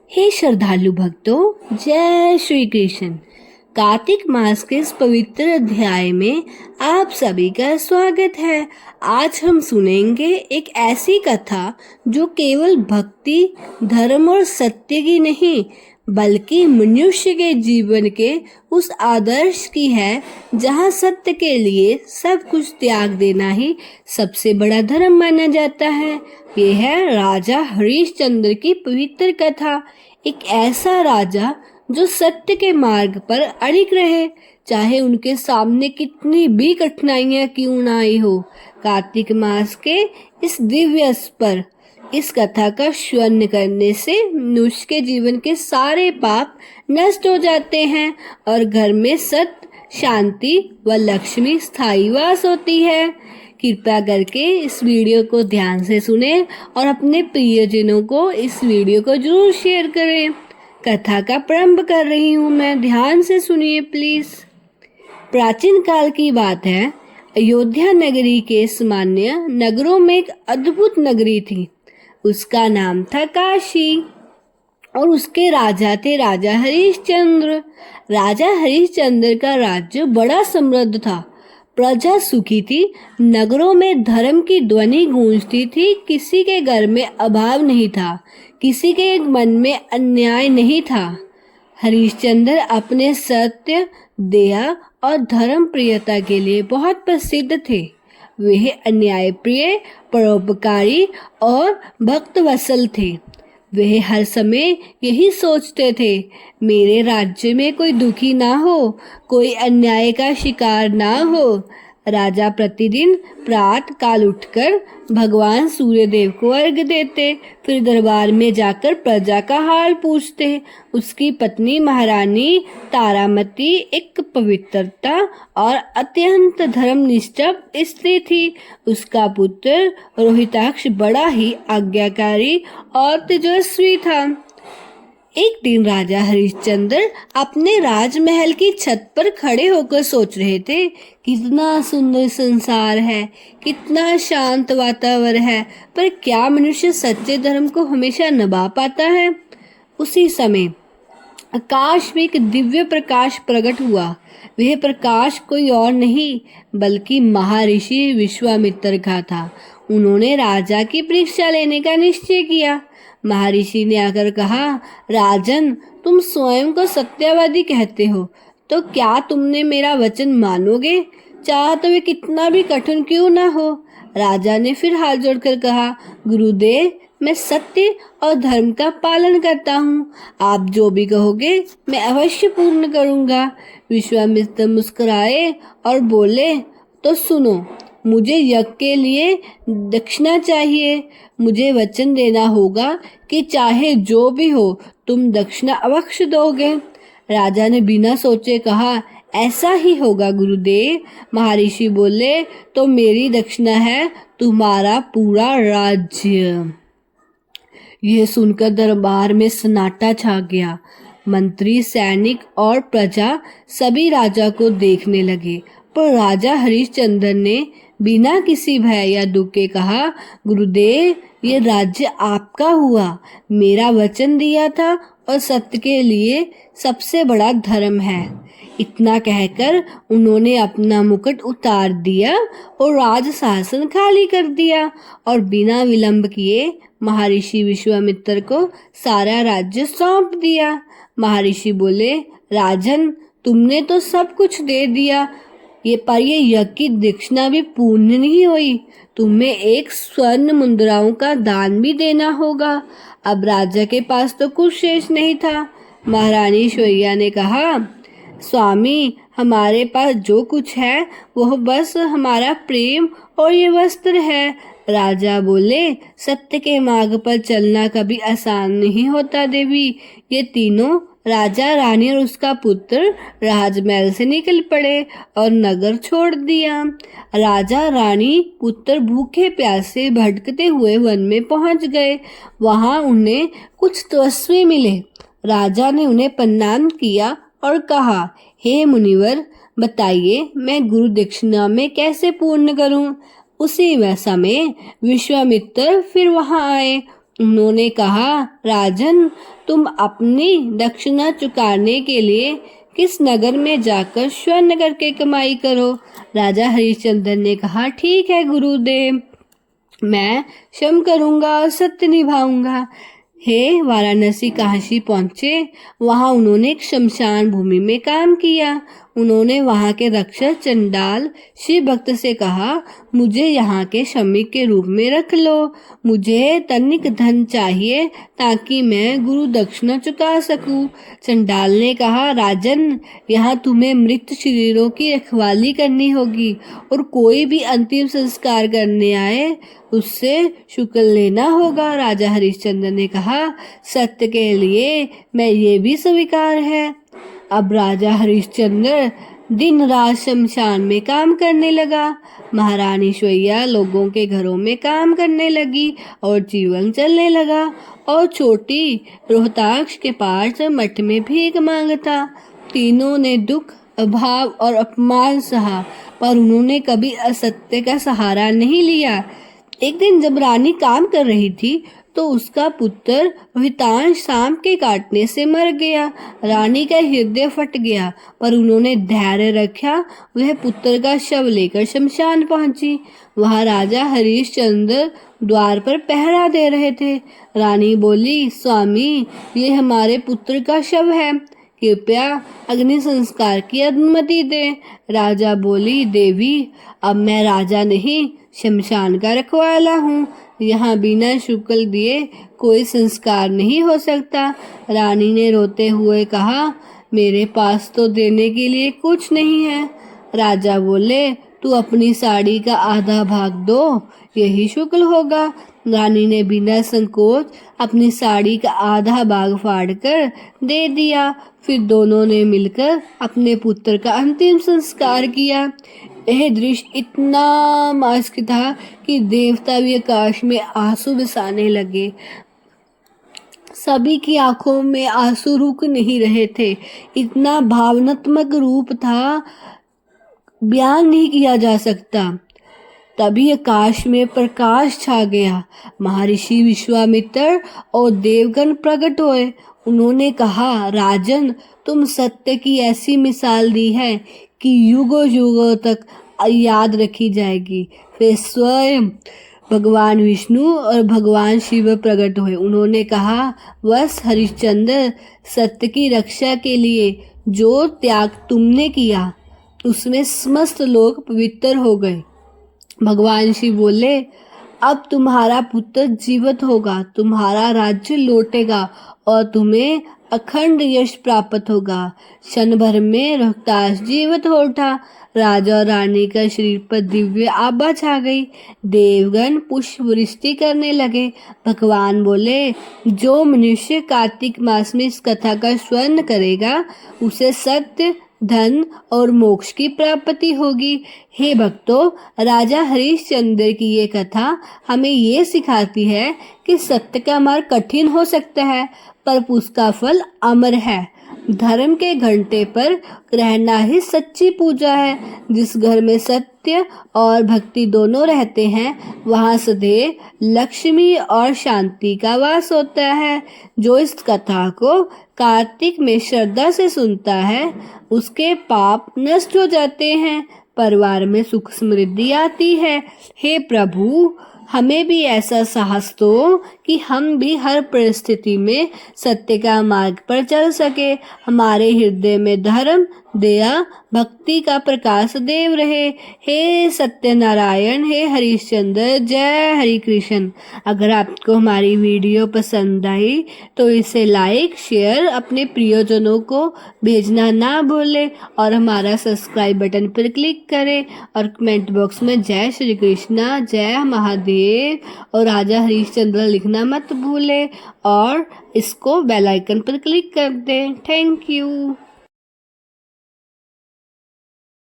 हे श्रद्धालु भक्तों, जय श्री कृष्ण। कार्तिक मास के इस पवित्र अध्याय में आप सभी का स्वागत है। आज हम सुनेंगे एक ऐसी कथा जो केवल भक्ति, धर्म और सत्य की नहीं बल्कि मनुष्य के जीवन के उस आदर्श की है जहाँ सत्य के लिए सब कुछ त्याग देना ही सबसे बड़ा धर्म माना जाता है। ये है राजा हरिश्चंद्र की पवित्र कथा। एक ऐसा राजा जो सत्य के मार्ग पर अड़िग रहे, चाहे उनके सामने कितनी भी कठिनाइयां क्यों ना आई हो। कार्तिक मास के इस दिव्य पर इस कथा का श्रवण करने से मनुष्य के जीवन के सारे पाप नष्ट हो जाते हैं और घर में सत्य, शांति व लक्ष्मी स्थायी वास होती है। कृपया करके इस वीडियो को ध्यान से सुनें और अपने प्रियजनों को इस वीडियो को जरूर शेयर करें। कथा का प्रारंभ कर रही हूँ मैं, ध्यान से सुनिए प्लीज। प्राचीन काल की बात है। अयोध्या नगरी के सामान्य नगरों में एक अद्भुत नगरी थी। उसका नाम था काशी और उसके राजा थे राजा हरिश्चंद्र। राजा हरिश्चंद्र का राज्य बड़ा समृद्ध था। प्रजा सुखी थी। नगरों में धर्म की ध्वनि गूंजती थी। किसी के घर में अभाव नहीं था, किसी के मन में अन्याय नहीं था। हरिश्चंद्र अपने सत्य, दया और धर्म प्रियता के लिए बहुत प्रसिद्ध थे। वे अन्याय प्रिय, परोपकारी और भक्तवत्सल थे। वे हर समय यही सोचते थे, मेरे राज्य में कोई दुखी ना हो, कोई अन्याय का शिकार ना हो। राजा प्रतिदिन प्रातः काल उठकर भगवान सूर्यदेव को अर्घ्य देते, फिर दरबार में जाकर प्रजा का हाल पूछते। उसकी पत्नी महारानी तारामती एक पवित्रता और अत्यंत धर्मनिष्ठ स्त्री थी। उसका पुत्र रोहिताक्ष बड़ा ही आज्ञाकारी और तेजस्वी था। एक दिन राजा हरिश्चंद्र अपने राजमहल की छत पर खड़े होकर सोच रहे थे, कितना सुंदर संसार है, कितना शांत वातावरण है, पर क्या मनुष्य सच्चे धर्म को हमेशा निभा पाता है। उसी समय आकाश में एक दिव्य प्रकाश प्रकट हुआ। वह प्रकाश कोई और नहीं बल्कि महर्षि विश्वामित्र का था। उन्होंने राजा की परीक्षा लेने का निश्चय किया। महर्षि ने आकर कहा, राजन, तुम स्वयं को सत्यवादी कहते हो, तो क्या तुमने मेरा वचन मानोगे, चाहे तो वे कितना भी कठिन क्यों ना हो। राजा ने फिर हाथ जोड़कर कहा, गुरुदेव, मैं सत्य और धर्म का पालन करता हूँ। आप जो भी कहोगे मैं अवश्य पूर्ण करूँगा। विश्वामित्र मुस्कुराए और बोले, तो सुनो, मुझे यज्ञ के लिए दक्षिणा चाहिए। मुझे वचन देना होगा कि चाहे जो भी हो तुम दक्षिणा अवश्य दोगे। राजा ने बिना सोचे कहा, ऐसा ही होगा गुरुदेव। महर्षि बोले, तो मेरी दक्षिणा है तुम्हारा पूरा राज्य। यह सुनकर दरबार में सन्नाटा छा गया। मंत्री, सैनिक और प्रजा सभी राजा को देखने लगे, पर राजा हरिश्चंद्र ने बिना किसी भय या दुख के कहा, गुरुदेव, ये राज्य आपका हुआ। मेरा वचन दिया था और सत्य के लिए सबसे बड़ा धर्म है। इतना कहकर उन्होंने अपना मुकुट उतार दिया और राज शासन खाली कर दिया और बिना विलंब किए महर्षि विश्वामित्र को सारा राज्य सौंप दिया। महर्षि बोले, राजन, तुमने तो सब कुछ दे दिया, ये यज्ञ की दक्षिणा भी पूर्ण नहीं हुई। तुम्हें एक स्वर्ण मुद्राओं का दान भी देना होगा। अब राजा के पास तो कुछ शेष नहीं था। महारानी श्वर्या ने कहा, स्वामी, हमारे पास जो कुछ है वह बस हमारा प्रेम और ये वस्त्र है। राजा बोले, सत्य के मार्ग पर चलना कभी आसान नहीं होता देवी। ये तीनों, राजा, रानी और उसका पुत्र, राजमहल से निकल पड़े और नगर छोड़ दिया। राजा, रानी, पुत्र भूखे प्यासे भटकते हुए वन में पहुंच गए। वहां उन्हें कुछ तपस्वी मिले। राजा ने उन्हें प्रणाम किया और कहा, हे मुनिवर, बताइए मैं गुरु दक्षिणा में कैसे पूर्ण करूं। उसी समय विश्वामित्र फिर वहां आए। उन्होंने कहा, राजन, तुम अपनी दक्षिणा चुकाने के लिए किस नगर में जाकर स्वर्ण करके कमाई करो। राजा हरिश्चंद्र ने कहा, ठीक है गुरुदेव, मैं श्रम करूंगा और सत्य निभाऊंगा। हे वाराणसी काशी पहुंचे। वहां उन्होंने एक शमशान भूमि में काम किया। उन्होंने वहां के रक्षक चंडाल शिव भक्त से कहा, मुझे यहाँ के श्रमिक के रूप में रख लो। मुझे तनिक धन चाहिए ताकि मैं गुरु दक्षिणा चुका सकूं। चंडाल ने कहा, राजन, यहाँ तुम्हें मृत शरीरों की रखवाली करनी होगी और कोई भी अंतिम संस्कार करने आए उससे शुल्क लेना होगा। राजा हरिश्चंद्र ने कहा, सत्य के लिए मैं ये भी स्वीकार है। अब राजा हरिश्चंद्र दिन रात शमशान में काम करने लगा। महारानी श्वेया लोगों के घरों में काम करने लगी और जीवन चलने लगा। और छोटी रोहताक्ष के पास मठ में भीख मांगता। तीनों ने दुख, अभाव और अपमान सहा, पर उन्होंने कभी असत्य का सहारा नहीं लिया। एक दिन जब रानी काम कर रही थी तो उसका पुत्र रोहितांश सांप के काटने से मर गया। रानी का हृदय फट गया, पर उन्होंने धैर्य रखा। वह पुत्र का शव लेकर शमशान पहुंची। वहां राजा हरिश्चंद्र द्वार पर पहरा दे रहे थे। रानी बोली, स्वामी, ये हमारे पुत्र का शव है, कृपया अग्नि संस्कार की अनुमति दे। राजा बोली, देवी, अब मैं राजा नहीं, शमशान का रखवाला हूँ। यहाँ बिना शुल्क दिए कोई संस्कार नहीं हो सकता। रानी ने रोते हुए कहा, मेरे पास तो देने के लिए कुछ नहीं है। राजा बोले, तू अपनी साड़ी का आधा भाग दो, यही शुल्क होगा। रानी ने बिना संकोच अपनी साड़ी का आधा भाग फाड़कर दे दिया। फिर दोनों ने मिलकर अपने पुत्र का अंतिम संस्कार किया। यह दृश्य इतना मार्मिक था कि देवता भी आकाश में आंसू बरसाने लगे। सभी की आंखों में आंसू रुक नहीं रहे थे। इतना भावनात्मक रूप था, बयान नहीं किया जा सकता। तभी आकाश में प्रकाश छा गया। महर्षि विश्वामित्र और देवगण प्रकट हुए। उन्होंने कहा, राजन, तुम सत्य की ऐसी मिसाल दी है कि युगों युगों तक याद रखी जाएगी। फिर स्वयं भगवान विष्णु और भगवान शिव प्रकट हुए। उन्होंने कहा, बस हरिश्चंद्र, सत्य की रक्षा के लिए जो त्याग तुमने किया उसमें समस्त लोग पवित्र हो गए। भगवान शिव बोले, अब तुम्हारा पुत्र जीवित होगा, तुम्हारा राज्य लौटेगा और तुम्हें अखंड यश प्राप्त होगा। क्षण भर में रोहतास जीवित हो उठा। राजा और रानी का शरीर पर दिव्य आभा छा गई। देवगण पुष्प वृष्टि करने लगे। भगवान बोले, जो मनुष्य कार्तिक मास में इस कथा का श्रवण करेगा उसे सत्य, धन और मोक्ष की प्राप्ति होगी। हे भक्तों, राजा हरिश्चंद्र की ये कथा हमें ये सिखाती है कि सत्य का मार्ग कठिन हो सकता है, पर उसका फल अमर है। धर्म के घंटे पर रहना ही सच्ची पूजा है। जिस घर में सत्य और भक्ति दोनों रहते हैं, वहाँ सदैव लक्ष्मी और शांति का वास होता है। जो इस कथा को कार्तिक में श्रद्धा से सुनता है, उसके पाप नष्ट हो जाते हैं, परिवार में सुख समृद्धि आती है। हे प्रभु, हमें भी ऐसा साहस दो कि हम भी हर परिस्थिति में सत्य का मार्ग पर चल सके। हमारे हृदय में धर्म, दया, भक्ति का प्रकाश देव रहे। हे सत्यनारायण, हे हरिश्चंद्र, जय हरि कृष्ण। अगर आपको हमारी वीडियो पसंद आई तो इसे लाइक, शेयर, अपने प्रियजनों को भेजना ना भूलें और हमारा सब्सक्राइब बटन पर क्लिक करें और कमेंट बॉक्स में जय श्री कृष्णा, जय महादेव और राजा हरिश्चंद्र लिखना मत भूलें और इसको बेल आइकन पर क्लिक कर दें। Thank you.